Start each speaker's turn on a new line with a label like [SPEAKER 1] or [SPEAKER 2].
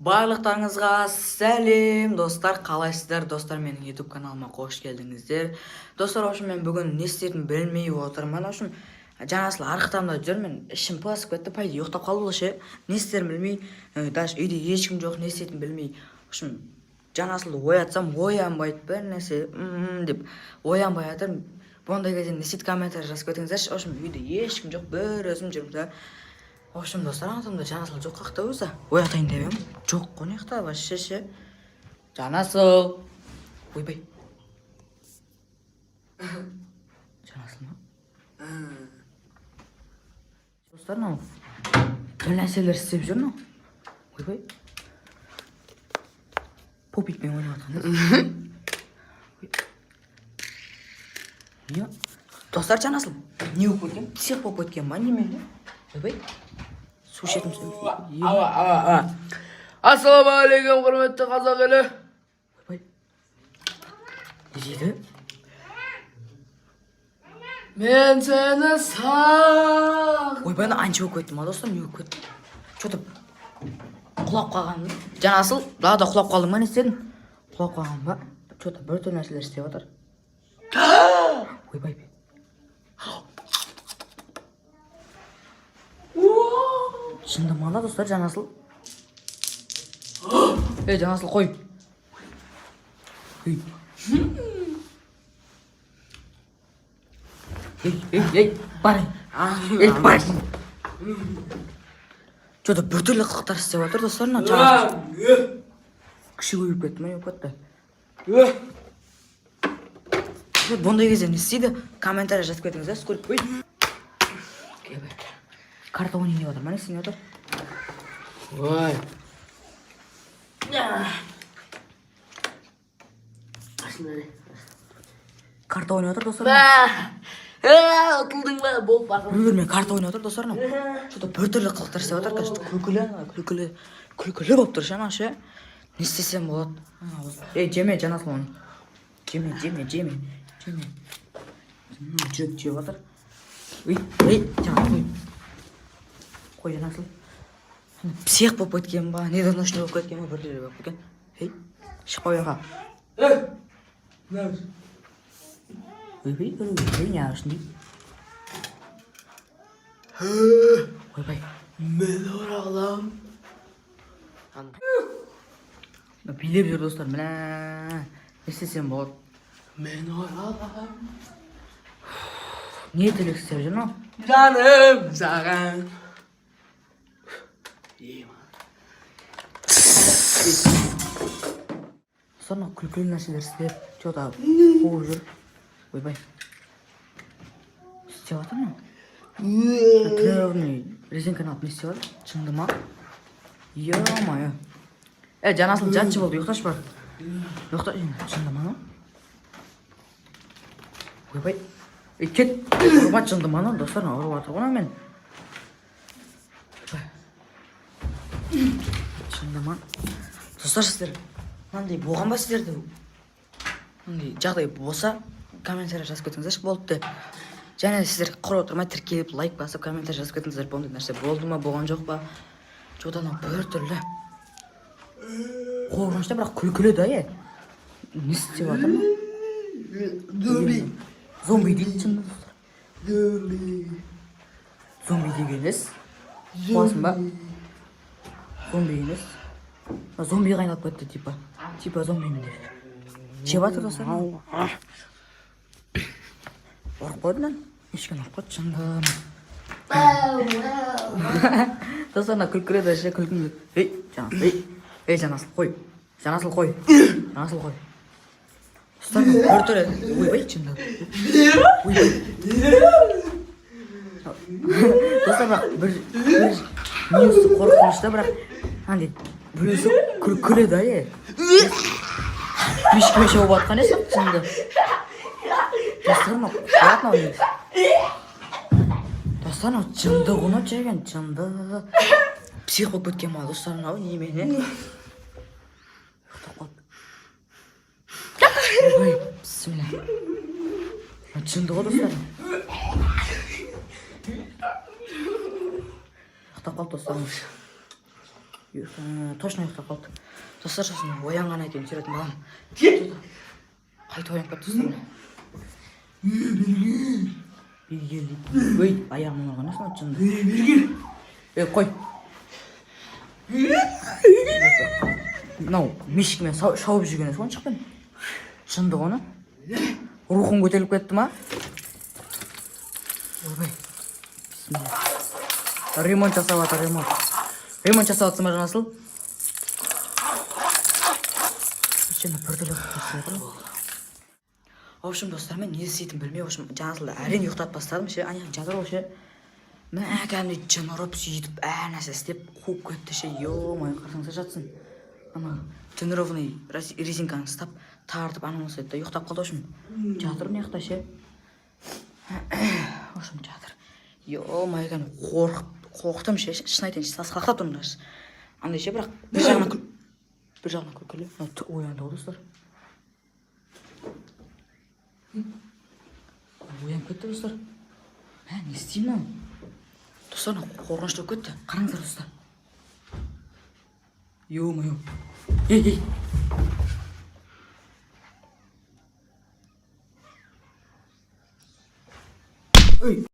[SPEAKER 1] Барлықтарыңызға сәлем достар, қалайсыздар достар, менің YouTube каналыма қош келдіңіздер. Достар, общем мен бүгін не істерімді білмей отырмын. Общем жаңасыл арықтамда жүрмін, ішім пысып кетті, пайда ұйықтап қалды ғой ше. Не істерімді білмей, даже үйде ешкім жоқ, не істейтінімді білмей. Общем жаңасылды оятсам, оянбайды бір нәрсе деп оянбай жатырмын. Бұндай кезде не істейді, комментарий жазып кетіңіздерші. Общем үйде ешкім жоқ, бір өзім жүрмін да. В общем, достар, аңатымда жанасыл жоқ қақта өзі. Оятайын деп ем. Жоқ қонақта вообще ше. Жанасыл. Ойбай. Жанасыл ма? Достар, мынау бір нәрселер істеп жүр мынау. Ойбай. Попитпен ойнап жатқан. Не? Достар, жанасыл. Не болып кеткен? Псих болып кеткен ба немен? Ойбай. Су ішетін
[SPEAKER 2] Ассалаумағалейкум, құрметті қазақ елі.
[SPEAKER 1] Ойбай. Не дейді?
[SPEAKER 2] Мен сені сақ.
[SPEAKER 1] Ойбай, анча болып кетті ма достар, не болып кетті? Что-то құлап қалған. Жанасыл, далада құлап қалдың ба, не істедің? Құлап қалған ба? Что-то бір түрлі нәрселер істеп жатыр. Ойбай. Шынды мана достар, жанасыл. Жанасыл, қой. Бар. Бар. Что-то бір түрлі қылықтар істеп жатыр достар, жанасыл. Күші көйіп кетті ме, өп кетті. Бұндай кезде не істейді? Комментарий жазып кетіңіздер, сколько қой. Карта ойнай деп отыр, ма не істейін отыр?
[SPEAKER 2] Ой.
[SPEAKER 1] Карта ойнай отыр достар.
[SPEAKER 2] Ұтылдың ба? Болып бақым.
[SPEAKER 1] Мен карта ойнай отыр достар. Что-то бір түрлі қылықтар істеп отыр, кажется, күлкілі болып тұр жана ше. Не істесем болады? Жеме, жанасыл оны. Жеме. Жүрек жеп отыр. Жанасыл. Қой, жанасыл. Псих болып кеткен ба, недоношный болып кеткен ба, бірлері болып кеткен. Шық қойға. Ойбай, не арышын дейм. Ойбай.
[SPEAKER 2] Мен оралам.
[SPEAKER 1] Билеп жүр достар, міне. Не істесем болады?
[SPEAKER 2] Мен оралам.
[SPEAKER 1] Не тілек істеп жүр ма?
[SPEAKER 2] Жаным саған.
[SPEAKER 1] Sonra күлкілі нәрселер істеп, что-то қуып жүр. Ойбай. Істеп жатыр ма? Тренировный резинканы алып не істеп жатыр? Шынды ма? Ё-моё. Жанасыл жатшы болды, ұйықташы бар. Ұйықта, шынды ма? Ойбай. Кет, ұрмат шынды ма? Достар, ұрып жатыр ғана мен. Шынды ма? Достар, сіздер мынандай болған ба сіздерді? Мынандай жағдай болса, комментарий жазып кетіңіздерші, болды деп. Және сіздер құр отырмай тіркеліп, лайк басып, комментарий жазып кетіңіздер, бұндай нәрсе болды ма, болған жоқ па? Жодан бір түрлі қорқынышты, бірақ күлкілі да, не істеп жатыр ма? Зомби дейді шынды достар. Зомби дегеніз қуасың ба? Зомби емес. Зомби қайнап кетті, типа зомбимен деп. Жеп жатыр достар. Ұрып қойды lan. Ешкен ұрып қойды, шындым. Достарына күлкіреді, ше күлкім келді. Жанасыл, қой. Жанасыл, қой. Достарына бір түрі. Ойбай, шындым. Достар, бірақ бір несі қорқынышты, бірақ андай біреусі күлі да, мешке болып атқан есі, шынды. Достарына қуатын ау негіз. Достарына жынды құны жеген, жынды. Псих болып кеткен ма достарына ау, немене? Ұқтап қалды. Ойбай, бісміллә. Жынды ғой достарына. Ұқтап қалды достарына. Точно ұйықтап қалды. Достар, сосын оянғаннан кейін түсіретін балам. Қайта оянып кетті достар. Бергел дейді. Өй, аяғымның ұрған асына жынды.
[SPEAKER 2] Бергел.
[SPEAKER 1] Қой. Мынау мешікмен шауып жүрген есі ғой шықпен. Жынды ғона. Рухың көтеріліп кетті ма? Ойбай. Ремонт жасап жатыр, ремонт. Ремонт жасап жатсың ба жанасыл? Ішіне бірділі қылып. В общем, достар, мен не істейтін білмей, в общем, жанасылды әрең ұйықтатып бастадым, ше, ане жатыр ғой, ше. Мен кәдімгідей жын ұрып, сөйтіп, нәрсе істеп, қуып кетті, ше, ё-май, қарсаңса жатсын. Ана тренированный резинканы ұстап, тартып, анау сөйтті, ұйықтап қалды, в общем. Жатыр мына жақта, ше. В общем, жатыр. Ё-май, қорықтым, ше, шын айтайын, сасқалақтап тұрмын даже. Андай ше, бірақ бір жағынан күлкілі. Оянды ғой, достар. Оянып кетті, достар. Не істеймін ау? Достар, қорқынышты болып кетті. Қараңыздар, достар. Ё-май-ё. Ей. Ой.